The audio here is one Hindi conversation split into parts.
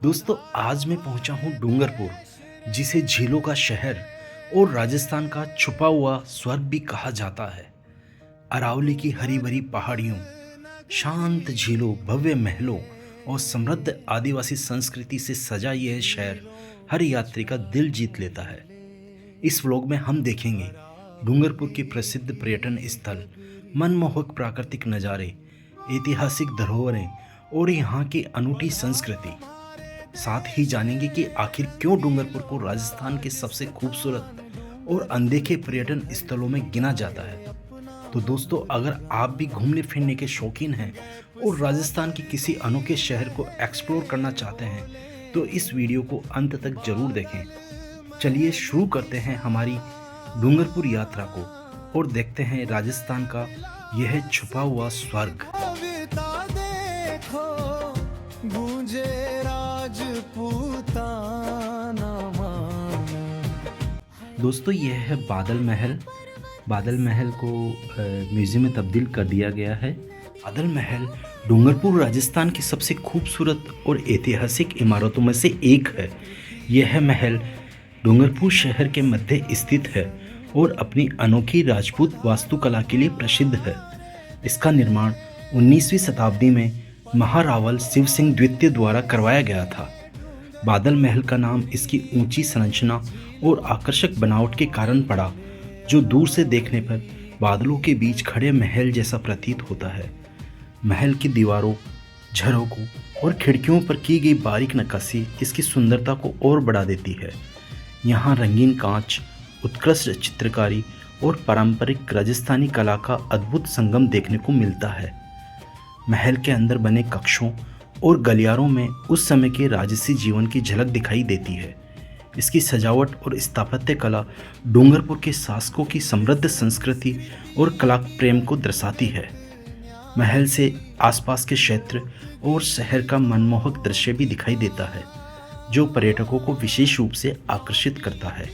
दोस्तों आज मैं पहुंचा हूं डूंगरपुर, जिसे झीलों का शहर और राजस्थान का छुपा हुआ स्वर्ग भी कहा जाता है। अरावली की हरी भरी पहाड़ियों, शांत झीलों, भव्य महलों और समृद्ध आदिवासी संस्कृति से सजा यह शहर हर यात्री का दिल जीत लेता है। इस व्लॉग में हम देखेंगे डूंगरपुर के प्रसिद्ध पर्यटन स्थल, मनमोहक प्राकृतिक नज़ारे, ऐतिहासिक धरोहरें और यहाँ की अनूठी संस्कृति। साथ ही जानेंगे कि आखिर क्यों डूंगरपुर को राजस्थान के सबसे खूबसूरत और अनदेखे पर्यटन स्थलों में गिना जाता है। तो दोस्तों, अगर आप भी घूमने फिरने के शौकीन हैं और राजस्थान के किसी अनोखे शहर को एक्सप्लोर करना चाहते हैं तो इस वीडियो को अंत तक जरूर देखें। चलिए शुरू करते हैं हमारी डूंगरपुर यात्रा को और देखते हैं राजस्थान का यह छुपा हुआ स्वर्ग। दोस्तों, यह है बादल महल। बादल महल को म्यूज़ियम में तब्दील कर दिया गया है। बादल महल डूंगरपुर राजस्थान की सबसे खूबसूरत और ऐतिहासिक इमारतों में से एक है। यह महल डूंगरपुर शहर के मध्य स्थित है और अपनी अनोखी राजपूत वास्तुकला के लिए प्रसिद्ध है। इसका निर्माण 19वीं शताब्दी में महारावल शिव सिंह द्वितीय द्वारा करवाया गया था। बादल महल का नाम इसकी ऊंची संरचना और आकर्षक बनावट के कारण पड़ा, जो दूर से देखने पर बादलों के बीच खड़े महल जैसा प्रतीत होता है। महल की दीवारों, झरोकों और खिड़कियों पर की गई बारीक नक्काशी इसकी सुंदरता को और बढ़ा देती है। यहाँ रंगीन कांच, उत्कृष्ट चित्रकारी और पारंपरिक राजस्थानी कला का अद्भुत संगम देखने को मिलता है। महल के अंदर बने कक्षों और गलियारों में उस समय के राजसी जीवन की झलक दिखाई देती है। इसकी सजावट और स्थापत्य कला डूंगरपुर के शासकों की समृद्ध संस्कृति और कला प्रेम को दर्शाती है। महल से आसपास के क्षेत्र और शहर का मनमोहक दृश्य भी दिखाई देता है, जो पर्यटकों को विशेष रूप से आकर्षित करता है।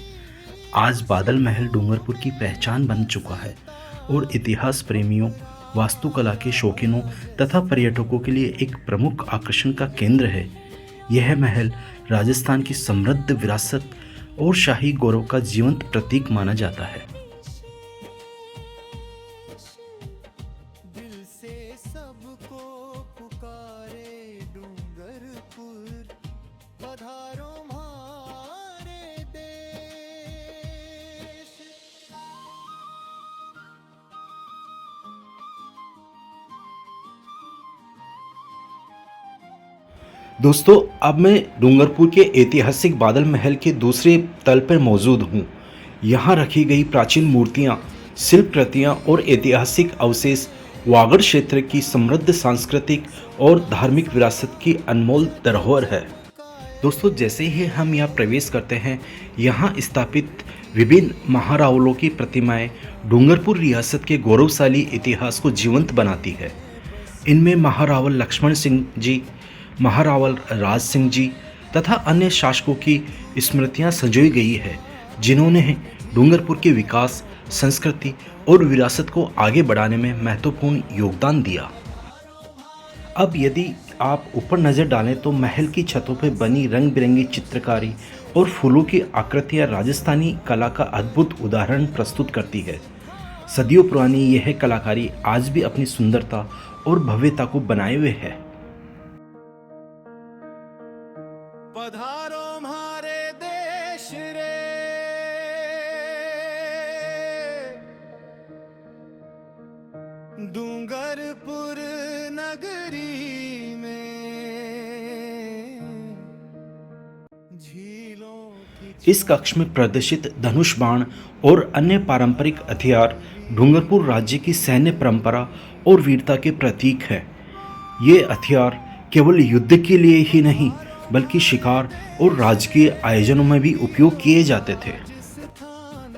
आज बादल महल डूंगरपुर की पहचान बन चुका है और इतिहास प्रेमियों, वास्तुकला के शौकीनों तथा पर्यटकों के लिए एक प्रमुख आकर्षण का केंद्र है। यह महल राजस्थान की समृद्ध विरासत और शाही गौरव का जीवंत प्रतीक माना जाता है। दिल से सबको पुकारे डूंगरपुर, पधारो हमारे देश। दोस्तों, अब मैं डूंगरपुर के ऐतिहासिक बादल महल के दूसरे तल पर मौजूद हूँ। यहाँ रखी गई प्राचीन मूर्तियाँ, शिल्प कृतियाँ और ऐतिहासिक अवशेष वागड़ क्षेत्र की समृद्ध सांस्कृतिक और धार्मिक विरासत की अनमोल धरोहर है। दोस्तों, जैसे ही हम यहाँ प्रवेश करते हैं, यहाँ स्थापित विभिन्न महारावलों की प्रतिमाएं डूंगरपुर रियासत के गौरवशाली इतिहास को जीवंत बनाती है। इनमें महारावल लक्ष्मण सिंह जी, महारावल राज सिंह जी तथा अन्य शासकों की स्मृतियां संजोई गई है, जिन्होंने डूंगरपुर के विकास, संस्कृति और विरासत को आगे बढ़ाने में महत्वपूर्ण योगदान दिया। अब यदि आप ऊपर नज़र डालें तो महल की छतों पर बनी रंग बिरंगी चित्रकारी और फूलों की आकृतियां राजस्थानी कला का अद्भुत उदाहरण प्रस्तुत करती है। सदियों पुरानी यह कलाकारी आज भी अपनी सुंदरता और भव्यता को बनाए हुए है। पधारो हमारे देश रे, डूंगरपुर नगरी में झीलों की। इस कक्ष में प्रदर्शित धनुष बाण और अन्य पारंपरिक हथियार डूंगरपुर राज्य की सैन्य परंपरा और वीरता के प्रतीक है। ये हथियार केवल युद्ध के लिए ही नहीं बल्कि शिकार और राजकीय आयोजनों में भी उपयोग किए जाते थे।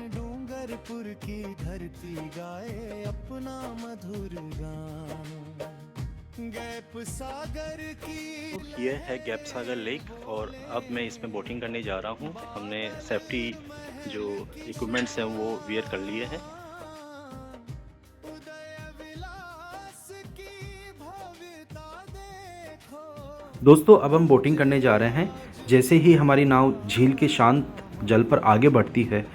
डूंगरपुर की धरती गाए अपना मधुर गान, गैप सागर की। यह है गैप सागर लेक और अब मैं इसमें बोटिंग करने जा रहा हूँ। हमने सेफ्टी जो इक्विपमेंट्स हैं वो वियर कर लिए हैं। दोस्तों अब हम बोटिंग करने जा रहे हैं। जैसे ही हमारी नाव झील के शांत जल पर आगे बढ़ती है,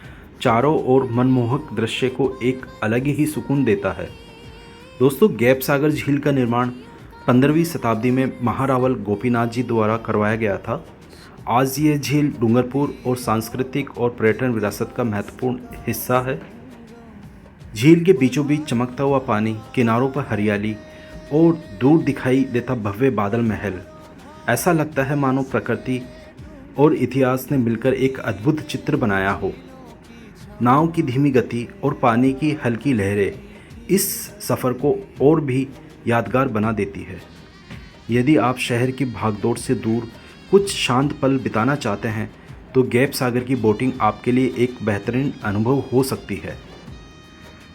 चारों ओर मनमोहक दृश्य को एक अलग ही सुकून देता है। दोस्तों गैप सागर झील का निर्माण 15वीं शताब्दी में महारावल गोपीनाथ जी द्वारा करवाया गया था। आज ये झील डूंगरपुर और सांस्कृतिक और पर्यटन विरासत का महत्वपूर्ण हिस्सा है। झील के बीचों बीच चमकता हुआ पानी, किनारों पर हरियाली और दूर दिखाई देता भव्य बादल महल, ऐसा लगता है मानो प्रकृति और इतिहास ने मिलकर एक अद्भुत चित्र बनाया हो। नाव की धीमी गति और पानी की हल्की लहरें इस सफ़र को और भी यादगार बना देती है। यदि आप शहर की भागदौड़ से दूर कुछ शांत पल बिताना चाहते हैं तो गैप सागर की बोटिंग आपके लिए एक बेहतरीन अनुभव हो सकती है।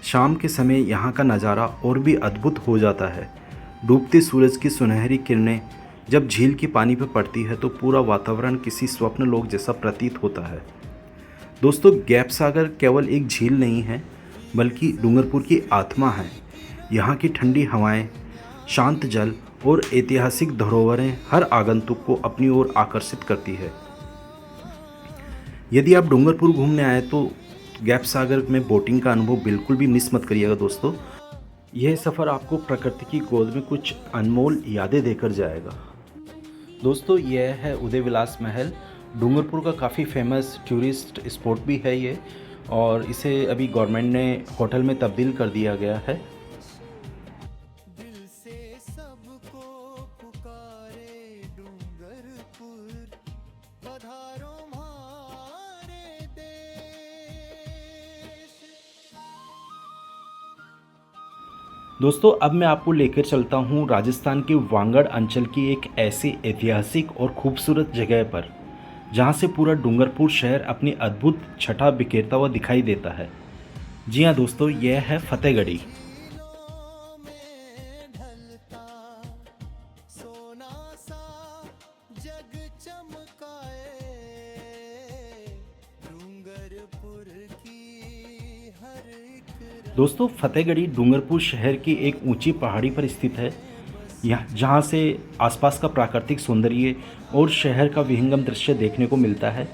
शाम के समय यहाँ का नज़ारा और भी अद्भुत हो जाता है। डूबते सूरज की सुनहरी किरणें जब झील के पानी पर पड़ती है तो पूरा वातावरण किसी स्वप्न लोक जैसा प्रतीत होता है। दोस्तों गैप सागर केवल एक झील नहीं है बल्कि डूंगरपुर की आत्मा है। यहाँ की ठंडी हवाएं, शांत जल और ऐतिहासिक धरोहरें हर आगंतुक को अपनी ओर आकर्षित करती है। यदि आप डूंगरपुर घूमने आए तो गैप सागर में बोटिंग का अनुभव बिल्कुल भी मिस मत करिएगा। दोस्तों यह सफ़र आपको प्रकृति की गोद में कुछ अनमोल यादें देकर जाएगा। दोस्तों यह है उदय विलास महल। डूंगरपुर का काफ़ी फेमस टूरिस्ट स्पॉट भी है ये, और इसे अभी गवर्नमेंट ने होटल में तब्दील कर दिया गया है। दोस्तों अब मैं आपको लेकर चलता हूँ राजस्थान के वागड़ अंचल की एक ऐसी ऐतिहासिक और खूबसूरत जगह पर जहाँ से पूरा डूंगरपुर शहर अपनी अद्भुत छटा बिखेरता हुआ दिखाई देता है। जी हाँ दोस्तों, यह है फतेहगढ़ी। दोस्तों फतेहगढ़ी डूंगरपुर शहर की एक ऊंची पहाड़ी पर स्थित है, जहाँ से आसपास का प्राकृतिक सौंदर्य और शहर का विहंगम दृश्य देखने को मिलता है।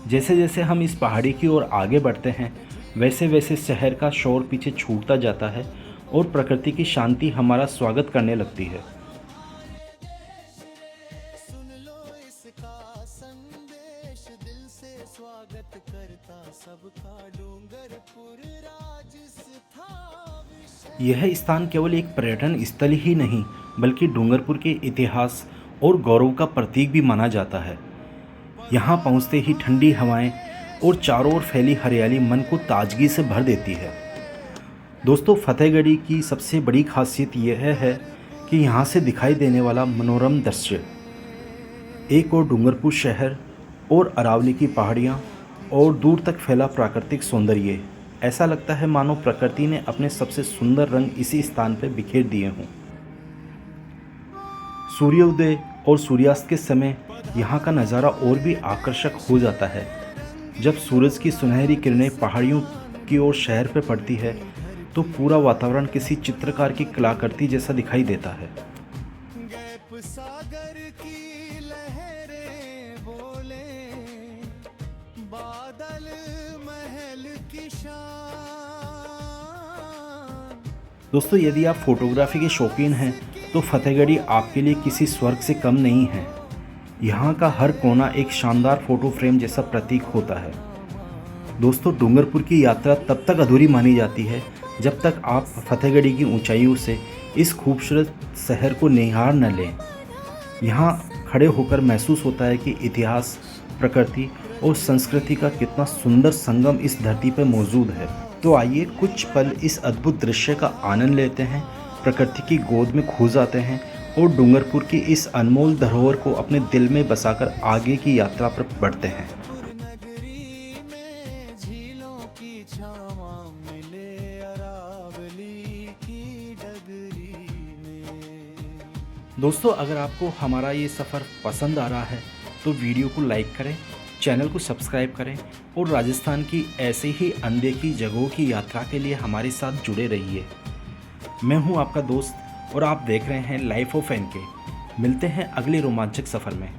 जैसे जैसे हम इस पहाड़ी की ओर आगे बढ़ते हैं वैसे वैसे शहर का शोर पीछे छूटता जाता है और प्रकृति की शांति हमारा स्वागत करने लगती है। यह स्थान केवल एक पर्यटन स्थल ही नहीं बल्कि डूंगरपुर के इतिहास और गौरव का प्रतीक भी माना जाता है। यहाँ पहुँचते ही ठंडी हवाएं और चारों ओर फैली हरियाली मन को ताजगी से भर देती है। दोस्तों फतेहगढ़ी की सबसे बड़ी खासियत यह है कि यहाँ से दिखाई देने वाला मनोरम दृश्य, एक और डूंगरपुर शहर और अरावली की पहाड़ियाँ और दूर तक फैला प्राकृतिक सौंदर्य, ऐसा लगता है मानो प्रकृति ने अपने सबसे सुंदर रंग इसी स्थान पर बिखेर दिए हों। सूर्योदय और सूर्यास्त के समय यहाँ का नज़ारा और भी आकर्षक हो जाता है। जब सूरज की सुनहरी किरणें पहाड़ियों की ओर शहर पर पड़ती है तो पूरा वातावरण किसी चित्रकार की कलाकृति जैसा दिखाई देता है। दोस्तों यदि आप फोटोग्राफी के शौकीन हैं तो फतेहगढ़ी आपके लिए किसी स्वर्ग से कम नहीं है। यहाँ का हर कोना एक शानदार फोटो फ्रेम जैसा प्रतीक होता है। दोस्तों डूंगरपुर की यात्रा तब तक अधूरी मानी जाती है जब तक आप फतेहगढ़ी की ऊंचाइयों से इस खूबसूरत शहर को निहार न लें। यहाँ खड़े होकर महसूस होता है कि इतिहास, प्रकृति और संस्कृति का कितना सुंदर संगम इस धरती पर मौजूद है। तो आइए कुछ पल इस अद्भुत दृश्य का आनंद लेते हैं, प्रकृति की गोद में खो जाते हैं और डूंगरपुर की इस अनमोल धरोहर को अपने दिल में बसाकर आगे की यात्रा पर बढ़ते हैं। दोस्तों अगर आपको हमारा ये सफ़र पसंद आ रहा है तो वीडियो को लाइक करें, चैनल को सब्सक्राइब करें और राजस्थान की ऐसे ही अनदेखी जगहों की यात्रा के लिए हमारे साथ जुड़े रहिए। मैं हूं आपका दोस्त और आप देख रहे हैं लाइफ ऑफ एनके। मिलते हैं अगले रोमांचक सफ़र में।